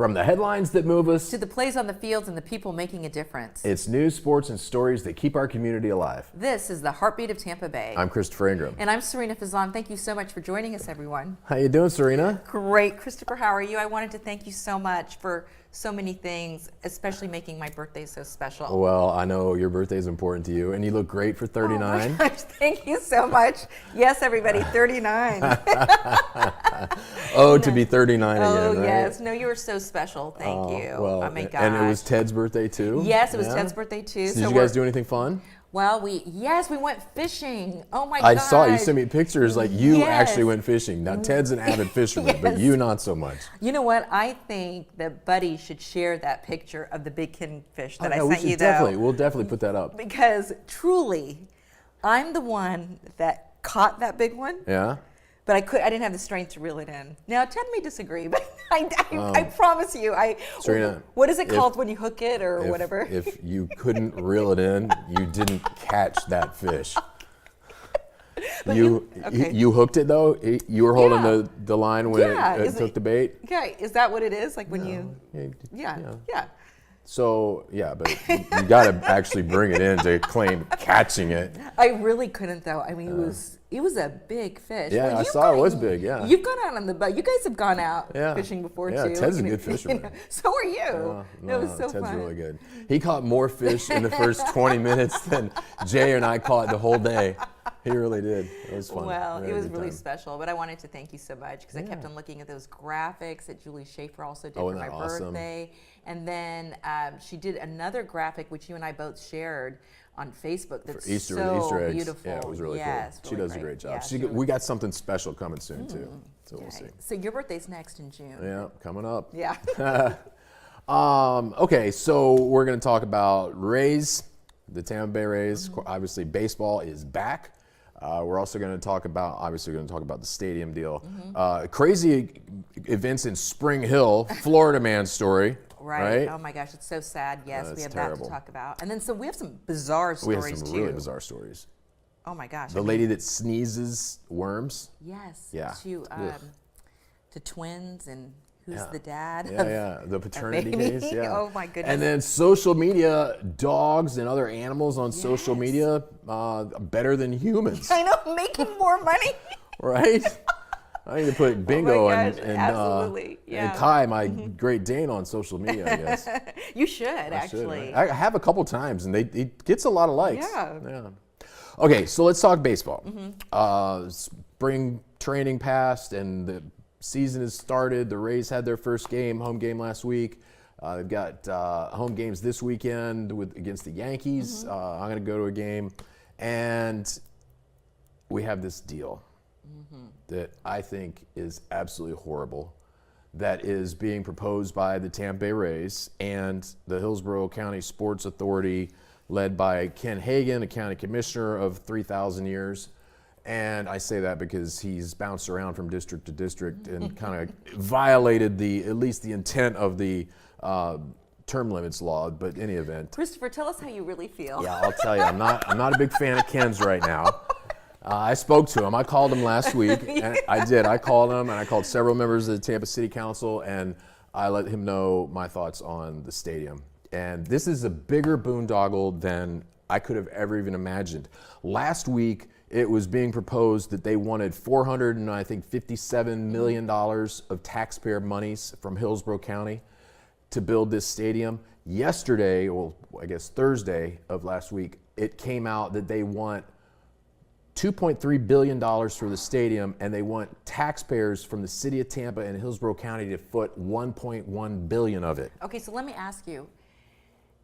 From the headlines that move us to the plays on the fields and the people making a difference. It's news, sports, and stories that keep our community alive. This is the Heartbeat of Tampa Bay. I'm Christopher Ingram. And I'm Sarina Fazan. Thank you so much for joining us, everyone. How you doing, Sarina? Great. Christopher, how are you? I wanted to thank you so much for so many things, especially making my birthday so special. Well, I know your birthday is important to you, and you look great for 39. Oh my gosh, thank you so much. Yes, everybody, 39. To be 39 again, Oh, right? yes. No, you were so special. Thank you. Well, oh, my gosh. And it was Ted's birthday, too? Yes, it was Ted's birthday, too. So did you guys do anything fun? Well, we went fishing. Oh my I God. saw you sent me pictures like you Yes. actually went fishing. Now Ted's an avid fisherman, but you not so much. You know what? I think that Buddy should share that picture of the big kingfish that I we sent should you though. We'll definitely put that up. Because truly, I'm the one that caught that big one. Yeah? But I didn't have the strength to reel it in. Now Ted may disagree, but I promise you, Serena, what is it called when you hook it or whatever? If you couldn't reel it in, you didn't catch that fish. You hooked it though? You were holding the line when it took the bait? Okay, is that what it is? Like when you, yeah. So, but you got to actually bring it in to claim catching it. I really couldn't though. I mean, it was a big fish. Yeah, I saw it was big, yeah. You've gone out on the boat. You guys have gone out fishing before too. Yeah, Ted's a good fisherman. So are you. No, it was so Ted's fun. really good. He caught more fish in the first 20 minutes than Jay and I caught the whole day. He really did. It was fun. Well, it was really special, but I wanted to thank you so much because I kept on looking at those graphics that Julie Schaefer also did for my birthday. And then she did another graphic, which you and I both shared on Facebook. That's Easter eggs. Beautiful. Yeah, it was really cool. She does a great job. Yeah, we got something special coming soon, too. So we'll see. So your birthday's next in June. Yeah, coming up. Yeah. Okay, so we're going to talk about Rays, the Tampa Bay Rays. Obviously, baseball is back. We're also going to talk about, the stadium deal. Crazy events in Spring Hill, Florida man story. Right. Oh my gosh, it's so sad. Yes, we have that to talk about. And then we have some bizarre stories too. We have some really bizarre stories. Oh my gosh. The lady that sneezes worms. Yes. Yeah. To twins and who's the dad? Yeah. The paternity case. Yeah. Oh my goodness. And then social media, dogs and other animals on social media, better than humans. I know, making more money. Right? I need to put Bingo and Kai, my Great Dane, on social media, I guess. You should, actually. I have a couple times, and it gets a lot of likes. Yeah. Okay, so let's talk baseball. Spring training passed, and the season has started. The Rays had their first home game last week. They've got home games this weekend against the Yankees. I'm going to go to a game, and we have this deal that I think is absolutely horrible, that is being proposed by the Tampa Bay Rays and the Hillsborough County Sports Authority, led by Ken Hagan, a county commissioner of 3,000 years. And I say that because he's bounced around from district to district and kind of violated at least the intent of the term limits law, but in any event. Christopher, tell us how you really feel. Yeah, I'll tell you, I'm not a big fan of Ken's right now. I spoke to him. I called him last week. And I did. I called him, and I called several members of the Tampa City Council, and I let him know my thoughts on the stadium. And this is a bigger boondoggle than I could have ever even imagined. Last week, it was being proposed that they wanted $457 million of taxpayer monies from Hillsborough County to build this stadium. Yesterday, well, I guess Thursday of last week, it came out that they want $2.3 billion for the stadium, and they want taxpayers from the city of Tampa and Hillsborough County to foot $1.1 billion of it. Okay, so let me ask you.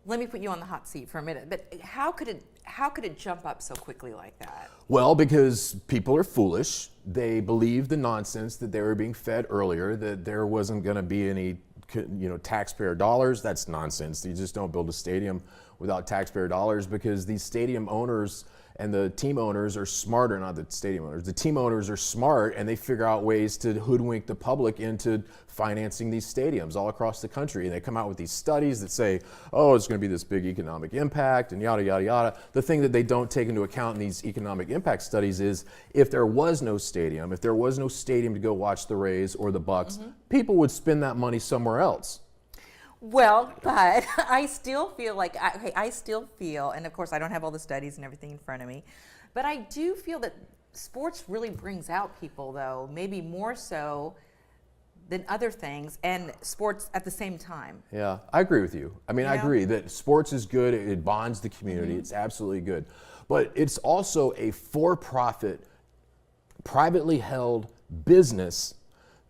Let me put you on the hot seat for a minute. But how could it jump up so quickly like that? Well, because people are foolish. They believe the nonsense that they were being fed earlier, that there wasn't going to be any taxpayer dollars. That's nonsense. You just don't build a stadium without taxpayer dollars, because these stadium owners and the team owners are smarter, not the stadium owners. The team owners are smart, and they figure out ways to hoodwink the public into financing these stadiums all across the country. And they come out with these studies that say, oh, it's going to be this big economic impact and yada, yada, yada. The thing that they don't take into account in these economic impact studies is if there was no stadium, to go watch the Rays or the Bucks, people would spend that money somewhere else. Well, but I still feel like, I still feel, and of course I don't have all the studies and everything in front of me, but I do feel that sports really brings out people, though, maybe more so than other things, and sports at the same time. Yeah, I agree with you. I mean, I agree that sports is good. It bonds the community. It's absolutely good. But it's also a for-profit, privately held business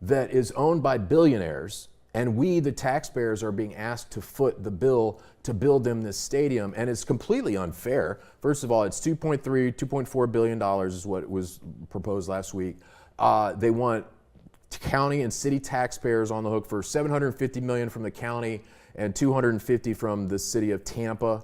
that is owned by billionaires, and we, the taxpayers, are being asked to foot the bill to build them this stadium, and it's completely unfair. First of all, it's $2.4 billion is what was proposed last week. They want county and city taxpayers on the hook for $750 million from the county and $250 from the city of Tampa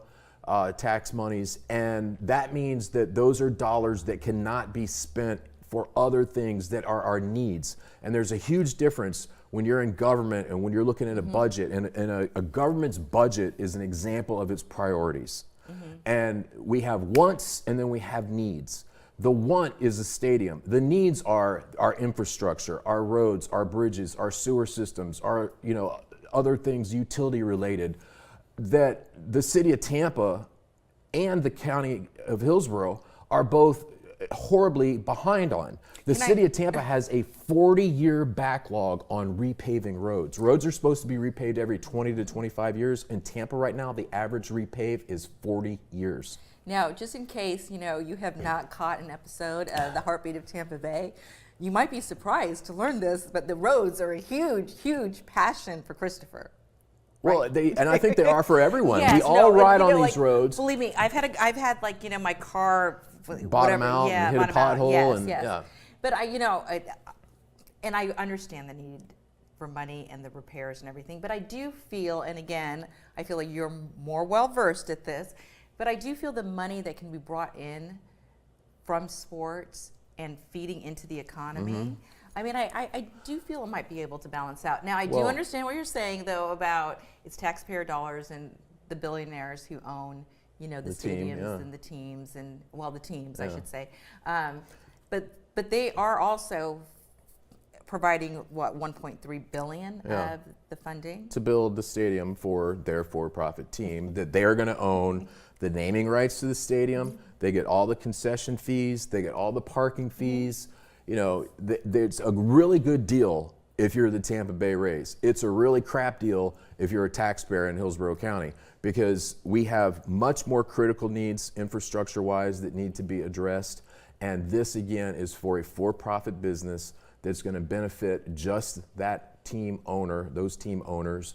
tax monies, and that means that those are dollars that cannot be spent for other things that are our needs. And there's a huge difference when you're in government and when you're looking at a budget, and a government's budget is an example of its priorities. And we have wants and then we have needs. The want is a stadium. The needs are our infrastructure, our roads, our bridges, our sewer systems, our other things utility related that the city of Tampa and the county of Hillsborough are both horribly behind on. The city of Tampa has a 40-year backlog on repaving roads. Roads are supposed to be repaved every 20 to 25 years. In Tampa right now, the average repave is 40 years. Now, just in case, you have not caught an episode of The Heartbeat of Tampa Bay, you might be surprised to learn this, but the roads are a huge, huge passion for Christopher. Well, right? and I think they are for everyone. Yes, we all ride on these like, roads. Believe me, I've had my car bottom out and hit a pothole. Yes. But I understand the need for money and the repairs and everything. But I do feel, and again, I feel like you're more well versed at this, but I do feel the money that can be brought in from sports and feeding into the economy. I mean, I do feel it might be able to balance out. Now, I do understand what you're saying, though, about it's taxpayer dollars and the billionaires who own, the stadiums and the teams, and the teams, I should say. But they are also providing $1.3 billion of the funding to build the stadium for their for-profit team that they are going to own the naming rights to the stadium. They get all the concession fees. They get all the parking fees. It's a really good deal if you're the Tampa Bay Rays. It's a really crap deal if you're a taxpayer in Hillsborough County, because we have much more critical needs infrastructure-wise that need to be addressed. And this, again, is for a for-profit business that's going to benefit just that team owner, those team owners.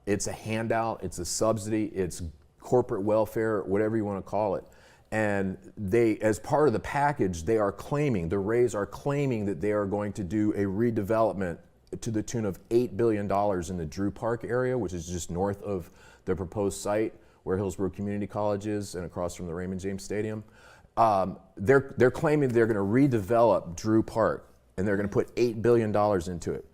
It's a handout, it's a subsidy, it's corporate welfare, whatever you want to call it. And they, as part of the package, the Rays are claiming that they are going to do a redevelopment to the tune of $8 billion in the Drew Park area, which is just north of the proposed site where Hillsborough Community College is and across from the Raymond James Stadium. They're claiming they're going to redevelop Drew Park, and they're going to put $8 billion into it.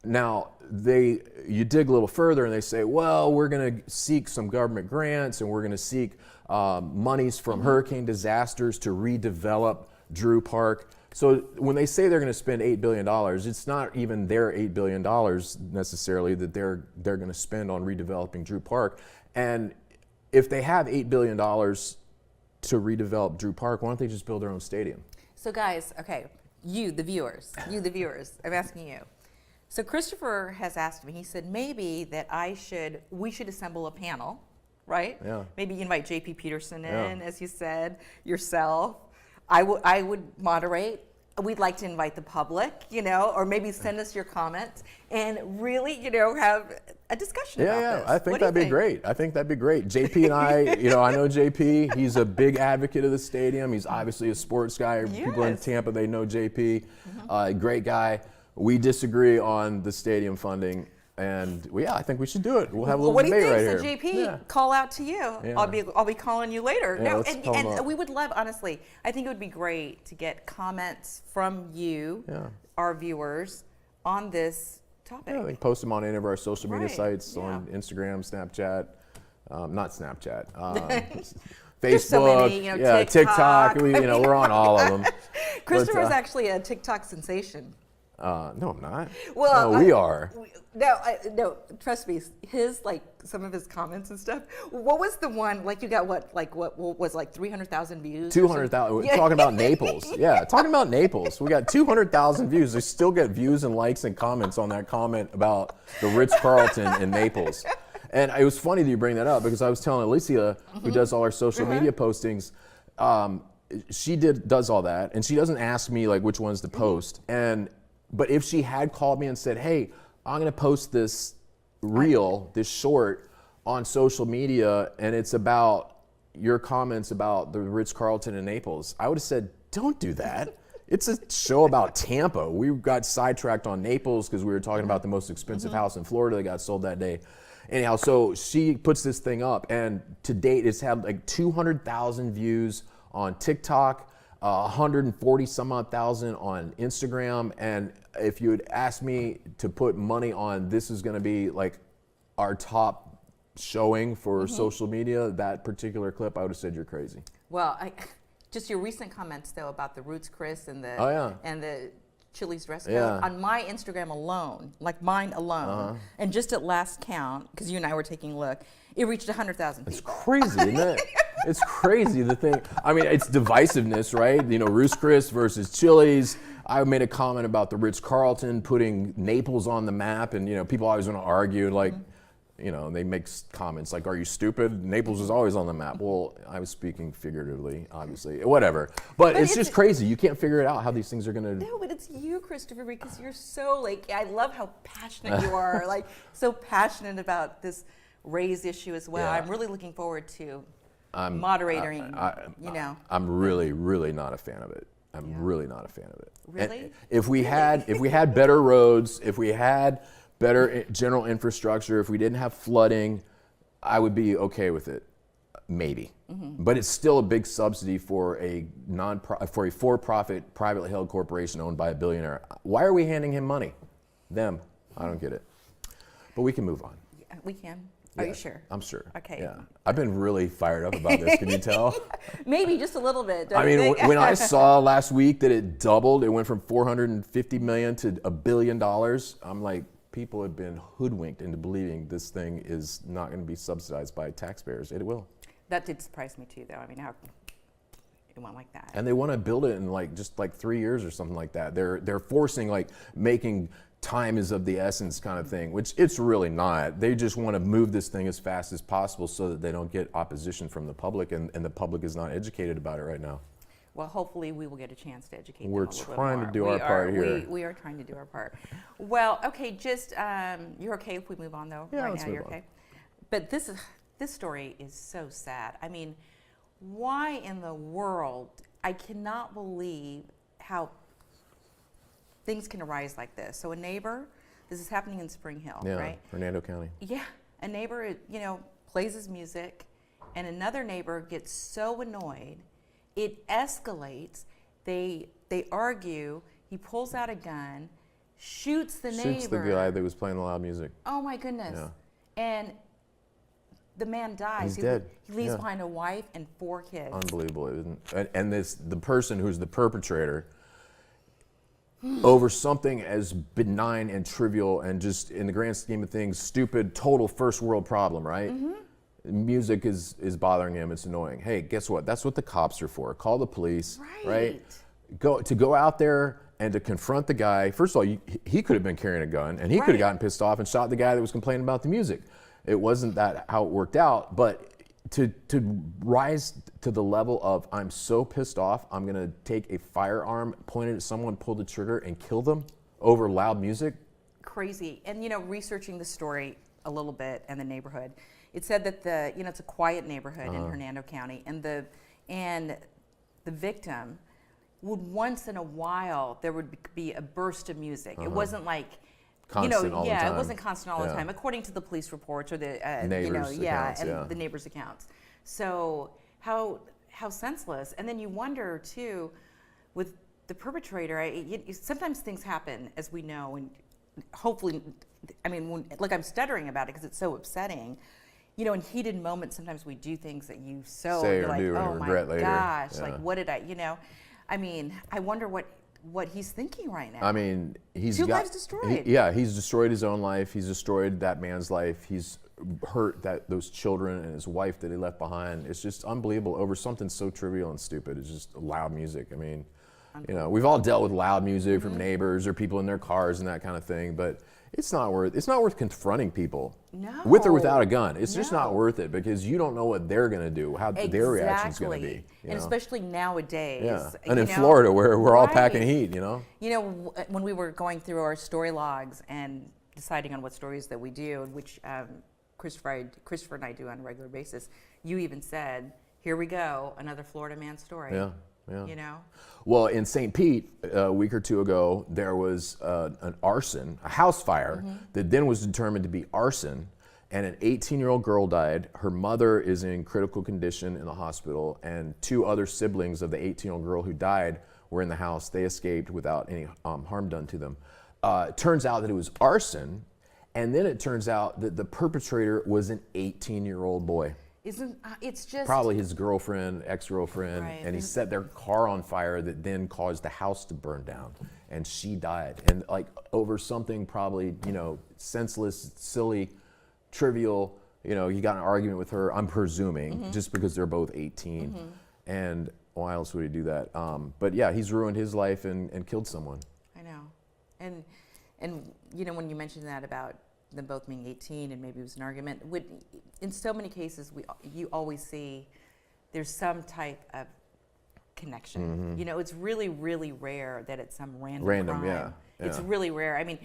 Now, you dig a little further and they say, well, we're going to seek some government grants and we're going to seek monies from hurricane disasters to redevelop Drew Park. So when they say they're going to spend $8 billion, it's not even their $8 billion necessarily that they're going to spend on redeveloping Drew Park. And if they have $8 billion to redevelop Drew Park, why don't they just build their own stadium? So guys, okay, you the viewers, I'm asking you. So Christopher has asked me, he said maybe that we should assemble a panel, right? Yeah. Maybe invite JP Peterson in, as you said, yourself. I would moderate. We'd like to invite the public, or maybe send us your comments and really, have a discussion about this. I think that'd be great. JP and I know JP. He's a big advocate of the stadium. He's obviously a sports guy. Yes. People in Tampa, they know JP. Great guy. We disagree on the stadium funding, and I think we should do it. We'll have a little debate right here. What do you think? So JP, call out to you. Yeah. I'll be calling you later. Yeah, and we would love, honestly, I think it would be great to get comments from you, our viewers, on this topic. Yeah, we can post them on any of our social media sites, on Instagram, Snapchat, not Snapchat. Facebook, so many, TikTok. We're on all of them. Christopher's actually a TikTok sensation. No, I'm not. Well, no, we are. No, trust me. Some of his comments and stuff. What was the one? Like you got what was like 300,000 views? 200,000. We're talking about Naples. Yeah, talking about Naples. We got 200,000 views. They still get views and likes and comments on that comment about the Ritz-Carlton in Naples. And it was funny that you bring that up because I was telling Alicia, who does all our social media postings, she does all that, and she doesn't ask me like which ones to post. But if she had called me and said, "Hey, I'm going to post this reel, this short on social media, and it's about your comments about the Ritz-Carlton in Naples," I would have said, "Don't do that. It's a show about Tampa. We got sidetracked on Naples because we were talking about the most expensive house in Florida that got sold that day." Anyhow, so she puts this thing up, and to date, it's had like 200,000 views on TikTok, 140 some odd thousand on Instagram, and if you had asked me to put money on this is going to be like our top showing for social media, that particular clip, I would have said you're crazy. Well, just your recent comments though about the Roots Chris and the and the Chili's dress code on my Instagram alone, like mine alone, and just at last count, because you and I were taking a look, it reached 100,000 people. It's crazy, isn't it? It's crazy, the thing. I mean, it's divisiveness, right? You know, Roots Chris versus Chili's. I made a comment about the Ritz-Carlton putting Naples on the map, and, you know, people always want to argue, like, you know, they make comments like, "Are you stupid? Naples is always on the map." Well, I was speaking figuratively, obviously. Whatever. But it's just crazy. You can't figure it out how these things are going to... No, but it's you, Christopher, because you're so, like, I love how passionate you are, like, so passionate about this Rays issue as well. I'm really looking forward to moderating, you know. I'm really, really not a fan of it. I'm really not a fan of it. Really? And if we had better roads, if we had better general infrastructure, if we didn't have flooding, I would be okay with it, maybe. But it's still a big subsidy for a for-profit, privately held corporation owned by a billionaire. Why are we handing him money? Them. I don't get it. But we can move on. Yeah, we can. Are you sure? I'm sure. Okay. Yeah. I've been really fired up about this. Can you tell? Maybe just a little bit. I mean, when I saw last week that it doubled, it went from $450 million to $1 billion. I'm like, people have been hoodwinked into believing this thing is not going to be subsidized by taxpayers. It will. That did surprise me too, though. I mean, how it went like that. And they want to build it in just 3 years or something like that. They're forcing making time is of the essence kind of thing, which it's really not. They just want to move this thing as fast as possible so that they don't get opposition from the public, and the public is not educated about it right now. Well, hopefully we will get a chance to educate them We're a little bit trying more. to do our part here. We are trying to do our part. Well, okay, just you're okay if we move on though? Yeah, right let's now move you're on. okay. But this story is so sad. I mean, why in the world? I cannot believe how things can arise like this. So a neighbor, this is happening in Spring Hill, right? Hernando County. Yeah, a neighbor, plays his music, and another neighbor gets so annoyed, it escalates. They argue. He pulls out a gun, shoots the neighbor. Shoots the guy that was playing the loud music. Oh my goodness! Yeah. And the man dies. He's dead. He leaves behind a wife and 4 kids. Unbelievable, isn't it? And the person who's the perpetrator, over something as benign and trivial and just in the grand scheme of things, stupid, total first world problem, right? Music is bothering him. It's annoying. Hey, guess what? That's what the cops are for. Call the police, right? Go out there and to confront the guy. First of all, he could have been carrying a gun, and he could have gotten pissed off and shot the guy that was complaining about the music. It wasn't that how it worked out, but to rise to the level of I'm so pissed off, I'm gonna take a firearm, point it at someone, pull the trigger, and kill them over loud music. Crazy. And researching the story a little bit and the neighborhood, it said that it's a quiet neighborhood in Hernando County, and the victim would once in a while there would be a burst of music. It wasn't like constant all the time. It wasn't constant all the time, according to the police reports or the neighbors' accounts, the neighbors' accounts. So how senseless. And then you wonder too, with the perpetrator. Sometimes things happen, as we know, and hopefully, I mean, I'm stuttering about it because it's so upsetting. In heated moments, sometimes we do things that say or like, do and oh my regret later. gosh, like what did I? I mean, I wonder what what he's thinking right now. I mean, he's Two got lives destroyed. he's destroyed his own life. He's destroyed that man's life. He's hurt those children and his wife that he left behind. It's just unbelievable over something so trivial and stupid. It's just loud music. I mean, we've all dealt with loud music from neighbors or people in their cars and that kind of thing, but it's not worth confronting people. No. With or without a gun. It's just not worth it, because you don't know what they're going to do, how their reaction's going to be. And especially nowadays. Yeah. And in Florida, where we're all packing heat, When we were going through our story logs and deciding on what stories that we do, which Christopher and I do on a regular basis, you even said, here we go, another Florida man story. Yeah. Well, in St. Pete, a week or two ago, there was an arson, a house fire, that then was determined to be arson, and an 18-year-old girl died. Her mother is in critical condition in the hospital, and 2 other siblings of the 18-year-old girl who died were in the house. They escaped without any harm done to them. It turns out that it was arson, and then it turns out that the perpetrator was an 18-year-old boy. It's just probably his girlfriend, ex-girlfriend, right. And he set their car on fire that then caused the house to burn down, and she died. And over something probably, senseless, silly, trivial, he got in an argument with her, I'm presuming, just because they're both 18. And why else would he do that? But yeah, he's ruined his life and killed someone. I know. And when you mentioned that about them both being 18 and maybe it was an argument, in so many cases you always see there's some type of connection. It's really, really rare that it's some random crime. Yeah. It's really rare. I mean,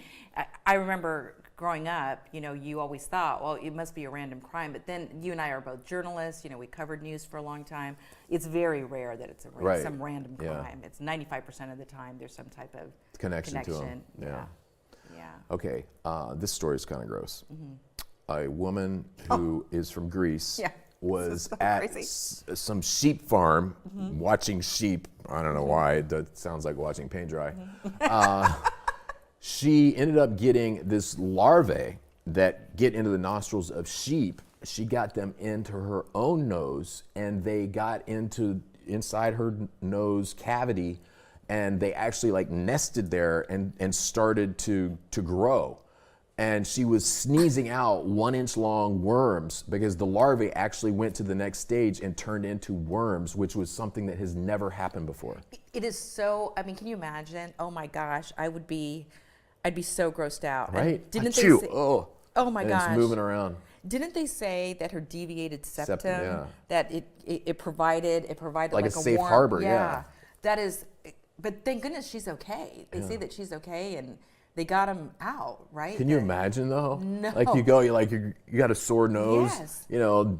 I remember growing up, you always thought, well, it must be a random crime. But then you and I are both journalists. We covered news for a long time. It's very rare that it's some random crime. It's 95% of the time there's some type of connection. To him. Yeah. Okay, this story is kind of gross. A woman who is from Greece was at some sheep farm watching sheep. I don't know why. That sounds like watching paint dry. She ended up getting this larvae that get into the nostrils of sheep. She got them into her own nose, and they got inside her nose cavity, and they actually nested there and started to grow. And she was sneezing out 1-inch long worms because the larvae actually went to the next stage and turned into worms, which was something that has never happened before. It is so, can you imagine? Oh my gosh, I'd be so grossed out. Right? And didn't Achoo. They say, oh my and gosh. It's moving around. Didn't they say that her deviated septum, that it provided like a safe harbor, yeah. That is, but thank goodness she's okay. They say that she's okay, and they got him out, right? Can you imagine though? No. You got a sore nose, yes.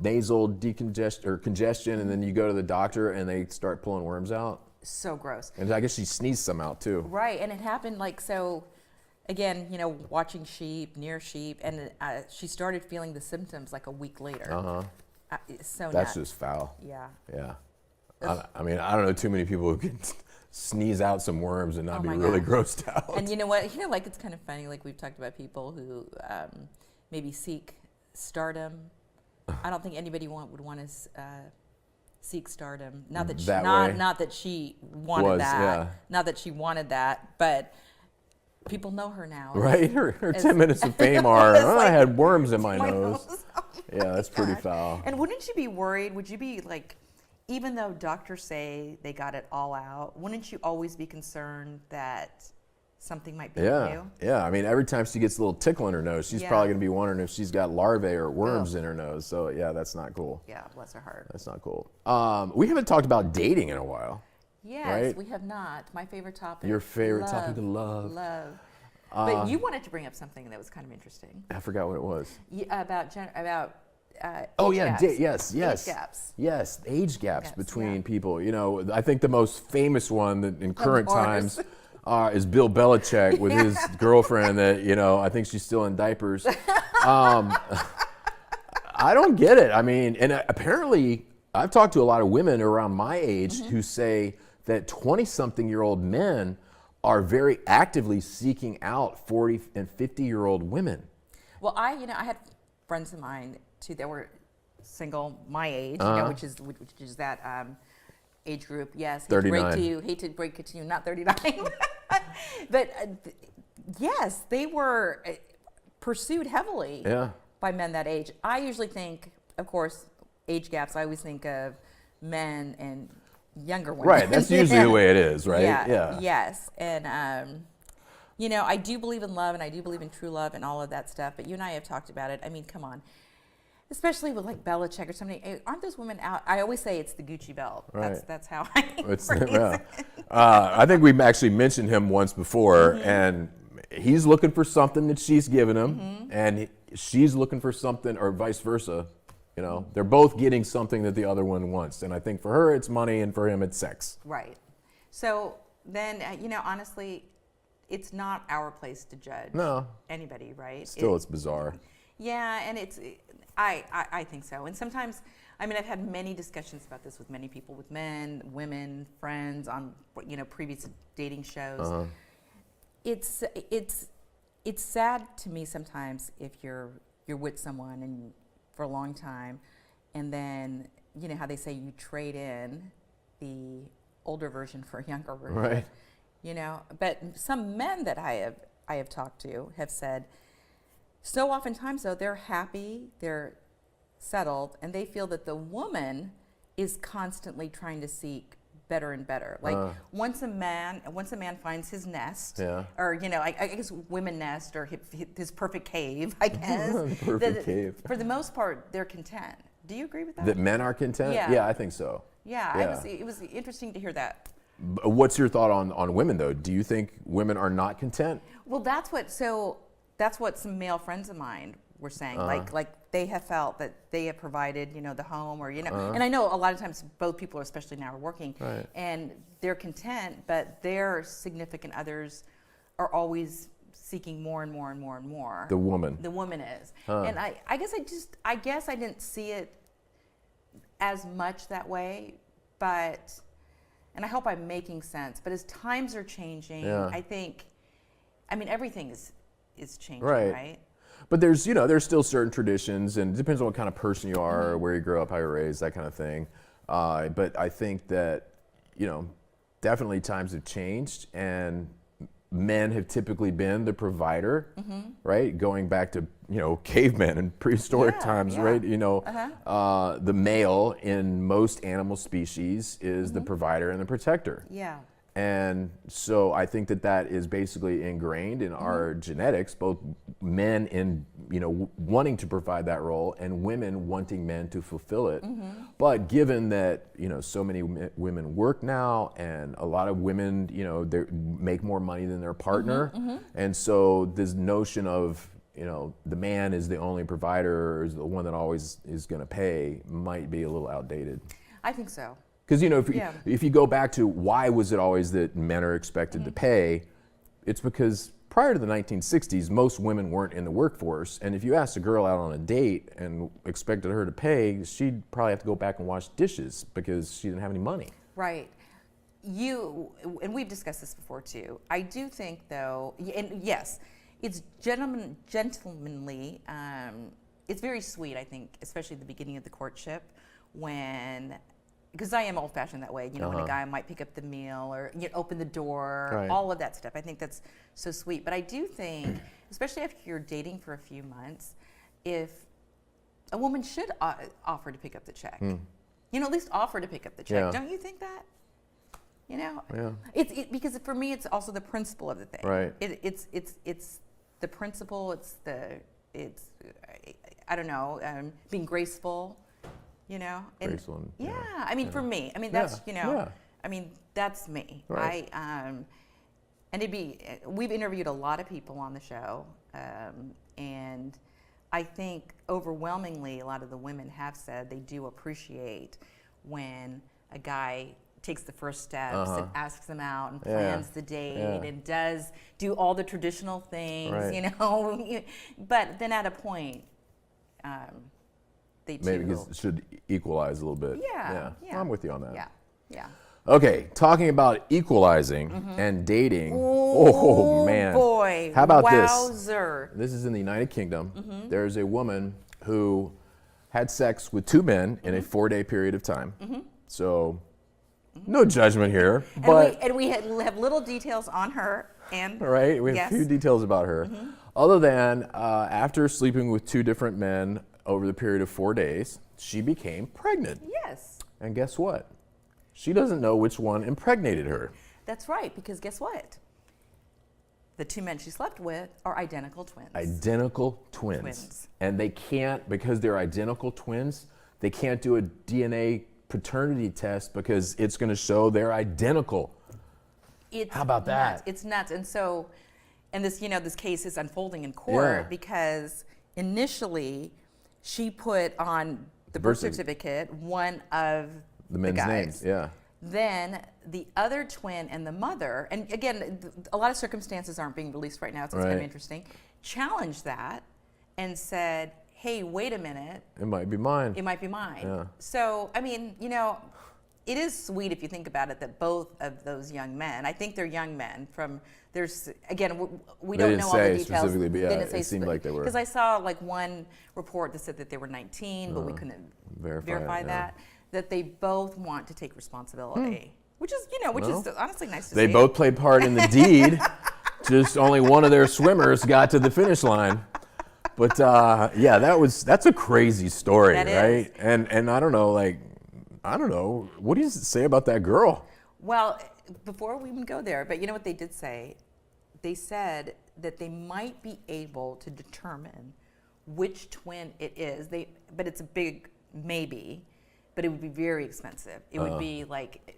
Nasal congestion, and then you go to the doctor and they start pulling worms out. So gross. And I guess she sneezed some out too. Right, and it happened so. Again, watching sheep, near sheep, and she started feeling the symptoms a week later. So that's just foul. Yeah. Yeah. I don't know too many people who can sneeze out some worms and not be really grossed out. And you know what? It's kind of funny. We've talked about people who maybe seek stardom. I don't think anybody would want to seek stardom. Not that she wanted that. Yeah. Not that she wanted that, but. People know her now. Right? Her 10 minutes of fame are, I had worms in my nose. Yeah, that's pretty foul. And wouldn't you be worried? Would you be even though doctors say they got it all out, wouldn't you always be concerned that something might be new? Yeah, every time she gets a little tickle in her nose, she's probably going to be wondering if she's got larvae or worms in her nose. So, yeah, that's not cool. Yeah, bless her heart. That's not cool. We haven't talked about dating in a while. Yes, right? We have not. My favorite topic. Your favorite topic of love. Love. But you wanted to bring up something that was kind of interesting. I forgot what it was. About age yes. Age gaps. Yes, age gaps between people. I think the most famous one that in current times is Bill Belichick with his girlfriend that, I think she's still in diapers. I don't get it. And apparently I've talked to a lot of women around my age who say that 20-something-year-old men are very actively seeking out 40 and 50-year-old women. Well, I had friends of mine too that were single, my age, which is that age group. Yes, 39. Hate to break it to you, not 39. But yes, they were pursued heavily by men that age. I usually think, of course, age gaps, I always think of men and younger women. Right, that's usually the way it is, right? Yeah. Yes. And, you know, I do believe in love and I do believe in true love and all of that stuff, but you and I have talked about it. I mean, come on. Especially with like Belichick or somebody, aren't those women out? I always say it's the Gucci belt. Right. That's how I phrase it. I think we've actually mentioned him once before, and he's looking for something that she's giving him, and she's looking for something, or vice versa. You know, they're both getting something that the other one wants, and I think for her it's money, and for him it's sex. Right. So then, you know, honestly, it's not our place to judge anybody, right? Still, it's bizarre. Yeah, and it's. I think so. And sometimes, I mean, I've had many discussions about this with many people, with men, women, friends on, you know, previous dating shows. It's sad to me sometimes if you're with someone and for a long time, and then, you know how they say you trade in the older version for a younger version. Right. You know, but some men that I have talked to have said, so oftentimes, though, they're happy, they're settled, and they feel that the woman is constantly trying to seek better and better. Like once a man finds his nest, or you know, I guess women nest, or his perfect cave, I guess. Perfect cave. For the most part, they're content. Do you agree with that? That men are content? Yeah, I think so. Yeah. It was interesting to hear that. What's your thought on women, though? Do you think women are not content? Well, that's what some male friends of mine were saying. Like they have felt that they have provided, you know, the home, or, you know, and I know a lot of times both people, especially now, are working, and they're content, but their significant others are always seeking more and more and more and more. The woman is. And I guess I didn't see it as much that way, but, and I hope I'm making sense, but as times are changing, I think, I mean, everything is changing, right? But there's still certain traditions, and it depends on what kind of person you are, or where you grew up, how you're raised, that kind of thing. But I think that, you know, definitely times have changed, and men have typically been the provider, right? Going back to, you know, cavemen and prehistoric times, right? You know, the male in most animal species is the provider and the protector. Yeah. And so I think that is basically ingrained in our genetics, both men in, you know, wanting to provide that role, and women wanting men to fulfill it. But given that, you know, so many women work now, and a lot of women, you know, they make more money than their partner, and so this notion of, you know, the man is the only provider, or is the one that always is going to pay, might be a little outdated. I think so. Because, you know, if you go back to why was it always that men are expected to pay, it's because prior to the 1960s, most women weren't in the workforce. And if you asked a girl out on a date and expected her to pay, she'd probably have to go back and wash dishes because she didn't have any money. Right. And we've discussed this before too. I do think, though, and yes, it's gentlemanly. It's very sweet, I think, especially at the beginning of the courtship, because I am old-fashioned that way, you know, when a guy might pick up the meal, or, you know, open the door, all of that stuff. I think that's so sweet. But I do think, especially if you're dating for a few months, if a woman should offer to pick up the check, you know, at least offer to pick up the check. Don't you think that? You know, because for me, it's also the principle of the thing. Right. It's the principle. It's I don't know, being graceful. You know, and I mean, for me, I mean, that's, you know, I mean, that's me. Right. And we've interviewed a lot of people on the show, and I think overwhelmingly a lot of the women have said they do appreciate when a guy takes the first steps and asks them out and plans the date and does do all the traditional things, you know, but then at a point, maybe it should equalize a little bit. Yeah. I'm with you on that. Yeah. Okay, talking about equalizing and dating. Oh man. Boy. How about Wowzer. this? This is in the United Kingdom. There's a woman who had sex with two men in a 4-day period of time. So No judgment here. And But we have little details on her. And right, we have a few details about her. Other than after sleeping with 2 different men over the period of 4 days, she became pregnant. Yes. And guess what? She doesn't know which one impregnated her. That's right, because guess what? The 2 men she slept with are identical twins. Identical twins. And they can't, because they're identical twins, they can't do a DNA paternity test because it's going to show they're identical. How about that? It's nuts. And so, and this, this case is unfolding in court because initially she put on the birth certificate one of the men's guys. names. Yeah. Then the other twin and the mother, and again, a lot of circumstances aren't being released right now, so it's kind of interesting, challenged that and said, hey, wait a minute. It might be mine. It might be mine. Yeah. So, I mean, it is sweet if you think about it that both of those young men, I think they're young men from, again, we don't know all the details. Specifically, but yeah, it seemed like they were. Because I saw like one report that said that they were 19, but we couldn't verify that they both want to take responsibility, which is honestly nice to see. They both played part in the deed, just only one of their swimmers got to the finish line. But that's a crazy story, right? And I don't know, what do you say about that girl? Well, before we even go there, but you know what they did say? They said that they might be able to determine which twin it is. But it's a big maybe, but it would be very expensive. It would be like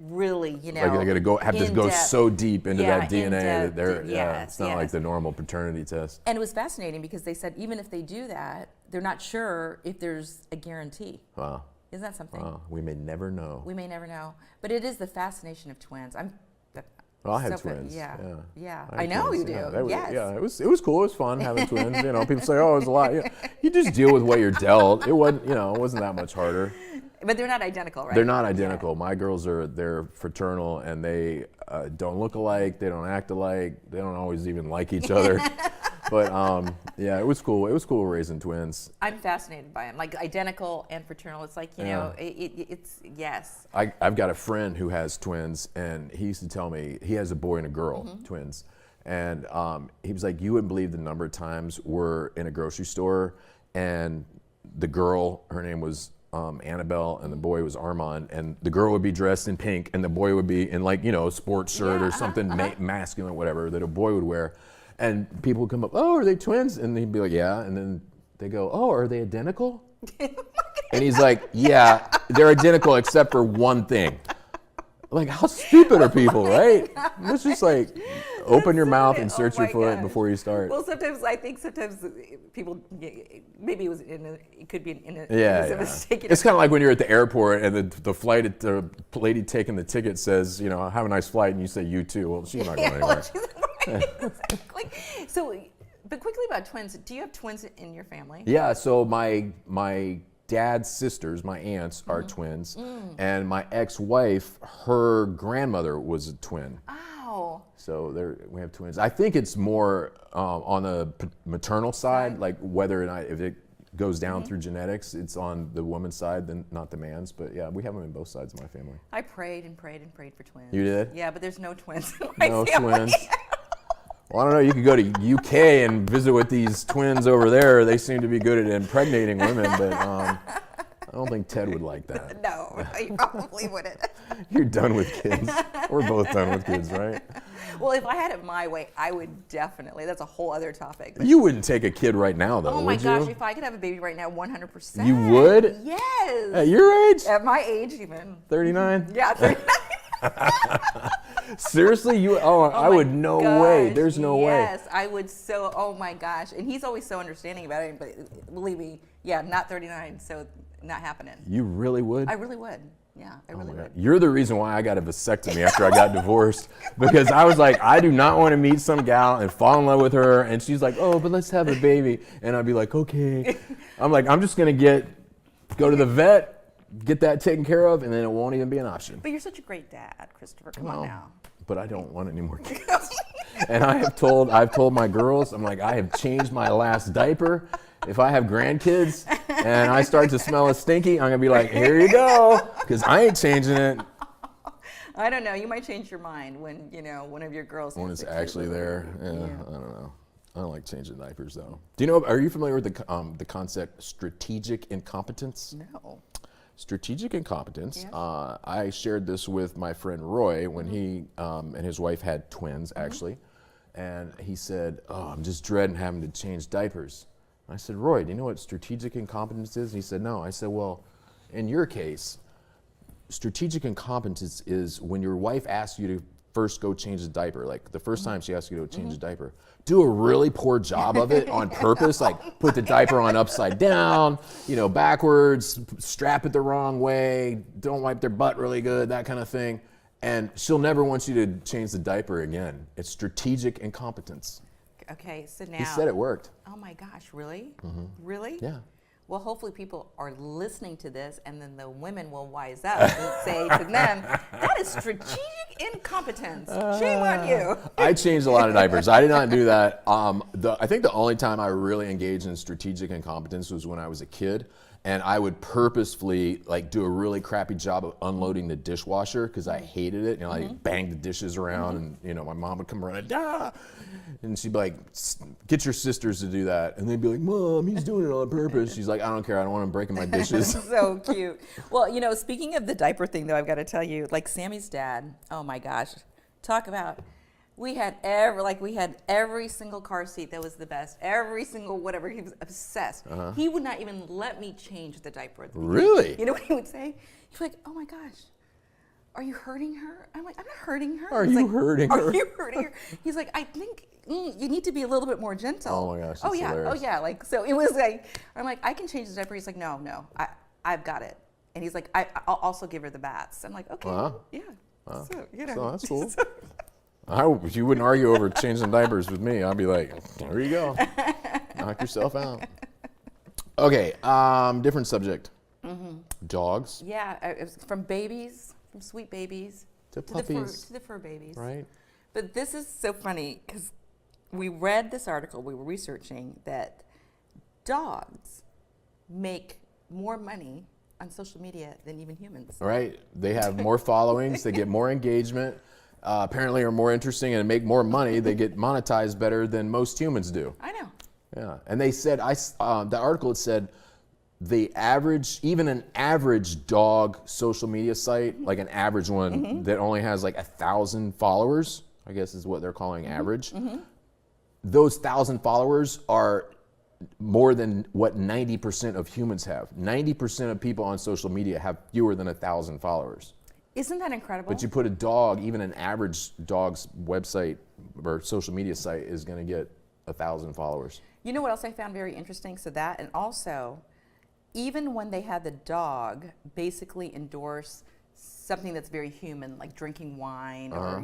really, like they gotta have to go so deep into that DNA that it's not like the normal paternity test. And it was fascinating because they said even if they do that, they're not sure if there's a guarantee. Wow. Isn't that something? We may never know. We may never know. But it is the fascination of twins. I had twins. Yeah. I know you do. Yeah, it was cool. It was fun having twins. People say, "Oh, it was a lot." You just deal with what you're dealt. It wasn't that much harder. But they're not identical, right? They're not identical. My girls they're fraternal, and they don't look alike. They don't act alike. They don't always even like each other. But it was cool. It was cool raising twins. I'm fascinated by them, like identical and fraternal. It's like it's yes. I've got a friend who has twins, and he used to tell me he has a boy and a girl, twins, and he was like, you wouldn't believe the number of times we're in a grocery store, and the girl, her name was Annabelle, and the boy was Armand, and the girl would be dressed in pink, and the boy would be in a sports shirt or something masculine, whatever that a boy would wear. And people would come up, oh, are they twins? And he'd be like, yeah. And then they go, oh, are they identical? And he's like, yeah, they're identical except for one thing. Like, how stupid are people, right? It's just like, open your mouth and search your foot before you start. Well, I think sometimes people, maybe it could be in a mistake. It's kind of like when you're at the airport and the lady taking the ticket says, have a nice flight, and you say, you too. Well, she's not going anywhere. Exactly. So, but quickly about twins. Do you have twins in your family? Yeah. So my dad's sisters, my aunts, are twins, and my ex-wife, her grandmother was a twin. Oh. So we have twins. I think it's more on the maternal side, like whether or not if it goes down through genetics, it's on the woman's side, than not the man's. But yeah, we have them in both sides of my family. I prayed and prayed and prayed for twins. You did? Yeah, but there's no twins in my family. Twins. Well, I don't know. You could go to UK and visit with these twins over there. They seem to be good at impregnating women, but I don't think Ted would like that. No, he probably wouldn't. You're done with kids. We're both done with kids, right? Well, if I had it my way, I would definitely. That's a whole other topic. You wouldn't take a kid right now, though, would you? Oh my gosh, if I could have a baby right now, 100%. You would? Yes. At your age? At my age, even. 39? Yeah, 39. Seriously? I would way. There's no way. Yes, I would oh my gosh. And he's always so understanding about it, but believe me, not 39, so not happening. You really would? I really would. Yeah, I really would. You're the reason why I got a vasectomy after I got divorced, because I was like, I do not want to meet some gal and fall in love with her, and she's like, oh, but let's have a baby. And I'd be like, okay. I'm like, I'm just going to go to the vet, get that taken care of, and then it won't even be an option. But you're such a great dad, Christopher. Come on now. But I don't want any more kids. And I've told my girls, I'm like, I have changed my last diaper. If I have grandkids and I start to smell a stinky, I'm gonna be like, here you go, because I ain't changing it. I don't know. You might change your mind when, one of your girls. When it's actually there. Yeah, I don't know. I don't like changing diapers though. Are you familiar with the concept strategic incompetence? No. Strategic incompetence. Yeah. I shared this with my friend Roy when he and his wife had twins, actually. And he said, I'm just dreading having to change diapers. I said, Roy, do you know what strategic incompetence is? And he said, no. I said, well, in your case, strategic incompetence is when your wife asks you to first go change a diaper. Like the first time she asks you to change a diaper, do a really poor job of it on purpose. Like put the diaper on upside down, backwards, strap it the wrong way, don't wipe their butt really good, that kind of thing. And she'll never want you to change the diaper again. It's strategic incompetence. Okay, so now. He said it worked. Oh my gosh, really? Really? Yeah. Well, hopefully people are listening to this, and then the women will wise up and say to them, that is strategic incompetence. Shame on you. I changed a lot of diapers. I did not do that. I think the only time I really engaged in strategic incompetence was when I was a kid. And I would purposefully do a really crappy job of unloading the dishwasher because I hated it. I'd bang the dishes around, and my mom would come running, and she'd be like, "Get your sisters to do that," and they'd be like, "Mom, he's doing it on purpose." She's like, "I don't care. I don't want him breaking my dishes." So cute. Well, speaking of the diaper thing, though, I've got to tell you, Sammy's dad. Oh my gosh, talk about. We had every single car seat that was the best. Every single whatever. He was obsessed. He would not even let me change the diaper at the beginning. Really? You know what he would say? He'd be like, "Oh my gosh, are you hurting her?" I'm like, "I'm not hurting her." Are you hurting her? Are you hurting her? He's like, "I think you need to be a little bit more gentle." Oh my gosh. Oh yeah. Hilarious. Oh yeah. So it was I'm like, "I can change the diaper." He's like, "No, I've got it." And he's like, "I'll also give her the baths." I'm like, "Okay, yeah." Wow. So So that's cool. I hope you wouldn't argue over changing diapers with me. I'd be like, there you go. Knock yourself out. Okay, different subject. Dogs. Yeah, it was from babies, from sweet babies to puppies. To the fur babies. Right. But this is so funny because we read this article, we were researching that dogs make more money on social media than even humans. Right. They have more followings. They get more engagement. Apparently are more interesting and make more money. They get monetized better than most humans do. I know. Yeah. And they said, the article said even an average dog social media site, like an average one that only has 1,000 followers, I guess is what they're calling average. Those 1,000 followers are more than what 90% of humans have. 90% of people on social media have fewer than 1,000 followers. Isn't that incredible? But you put a dog, even an average dog's website or social media site is going to get 1,000 followers. You know what else I found very interesting? So that, and also, even when they had the dog basically endorse something that's very human, like drinking wine, or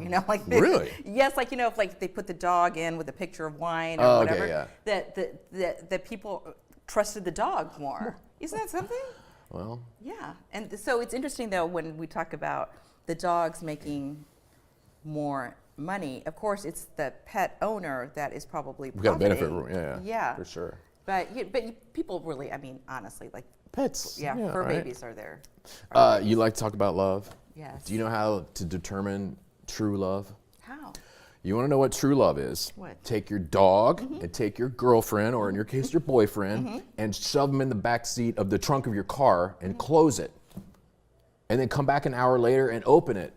really? Yes, if they put the dog in with a picture of wine or whatever, okay, yeah. that people trusted the dog more. Isn't that something? Well, yeah, and so it's interesting though when we talk about the dogs making more money. Of course, it's the pet owner that is probably we got profiting. benefit. Yeah, for sure. But people really, honestly, pets. Yeah, fur babies are there. You like to talk about love? Yes. Do you know how to determine true love? How? You want to know what true love is? What? Take your dog and take your girlfriend, or in your case, your boyfriend, and shove them in the back seat of the trunk of your car and close it. And then come back an hour later and open it,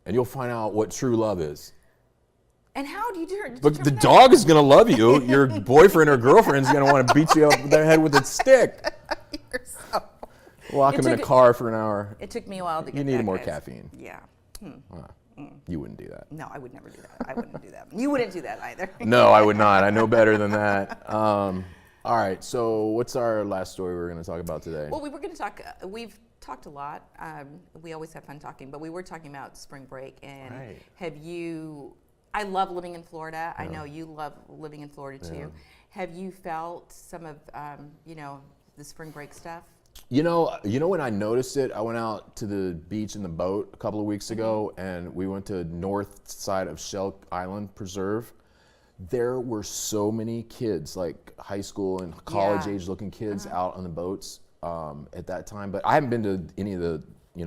and you'll find out what true love is. And how do you determine But the dog is going to love you. Your boyfriend or girlfriend's going to want to beat you up the head with a stick. You're so... Lock him in a car for an hour. It took me a while to get You need that, more guys. caffeine. Yeah. You wouldn't do that. No, I would never do that. I wouldn't do that. You wouldn't do that either. No, I would not. I know better than that. All right. So what's our last story we're going to talk about today? Well, we were going to talk. We've talked a lot. We always have fun talking, but we were talking about spring break. And have you? I love living in Florida. Yeah. I know you love living in Florida too. Yeah. Have you felt some of the spring break stuff? You know when I noticed it, I went out to the beach in the boat a couple of weeks ago, and we went to north side of Shell Island Preserve. There were so many kids, like high school and college age looking kids out on the boats at that time. But I haven't been to any of the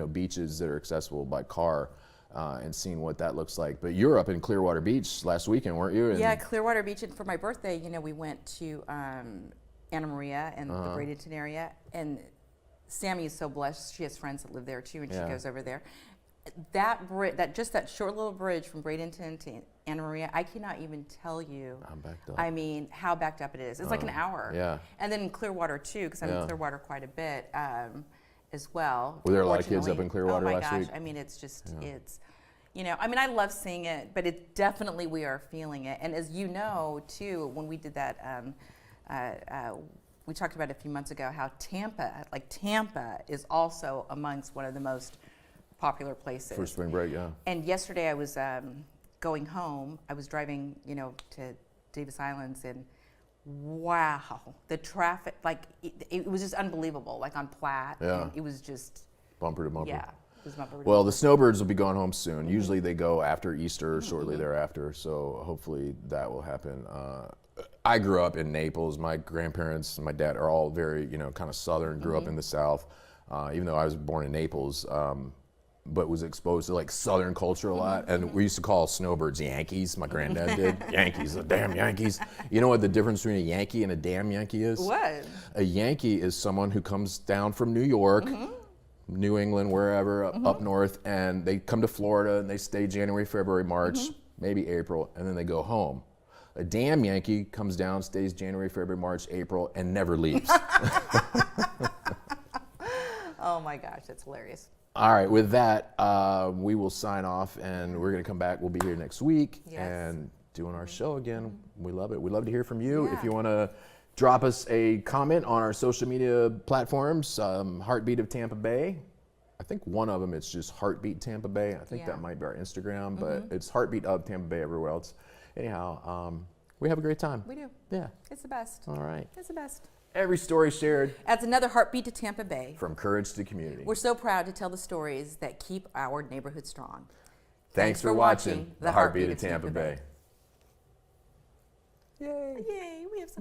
beaches that are accessible by car. and seeing what that looks like. But you were up in Clearwater Beach last weekend, weren't you? And yeah, Clearwater Beach. And for my birthday, we went to Anna Maria and the Bradenton area. And Sammy is so blessed. She has friends that live there too, and she goes over there. That short little bridge from Bradenton to Anna Maria, I cannot even tell you. I'm backed up. I mean, how backed up it is. It's like an hour. Yeah. And then in Clearwater too, because I'm in Clearwater quite a bit as well. Were there a lot of kids up in Clearwater last week? Oh my gosh! I mean, it's just it's. I mean, I love seeing it, but it definitely we are feeling it. And as you know, too, when we did that, we talked about a few months ago how Tampa is also amongst one of the most popular places. For spring break, yeah. And yesterday I was going home. I was driving, to Davis Islands, and wow, the traffic, it was just unbelievable, like on Platte. Yeah. And it was just bumper to bumper. Yeah. Well, the snowbirds will be going home soon. Usually they go after Easter or shortly thereafter, so hopefully that will happen. I grew up in Naples. My grandparents and my dad are all very, kind of Southern, grew up in the South, even though I was born in Naples, but was exposed to Southern culture a lot. And we used to call snowbirds Yankees. My granddad did. Yankees, the damn Yankees. You know what the difference between a Yankee and a damn Yankee is? What? A Yankee is someone who comes down from New York, New England, wherever, up north, and they come to Florida and they stay January, February, March, maybe April, and then they go home. A damn Yankee comes down, stays January, February, March, April, and never leaves. Oh my gosh, that's hilarious. All right, with that, we will sign off, and we're going to come back. We'll be here next week and doing our show again. We love it. We'd love to hear from you. Yeah. If you want to drop us a comment on our social media platforms, Heartbeat of Tampa Bay. I think one of them, it's just Heartbeat Tampa Bay. I think that might be our Instagram, but it's Heartbeat of Tampa Bay everywhere else. Anyhow, we have a great time. We do. Yeah. It's the best. All right. It's the best. Every story shared Adds another heartbeat to Tampa Bay. from courage to community. We're so proud to tell the stories that keep our neighborhood strong. Thanks for watching The Heartbeat of Tampa Bay. Yay! We have so much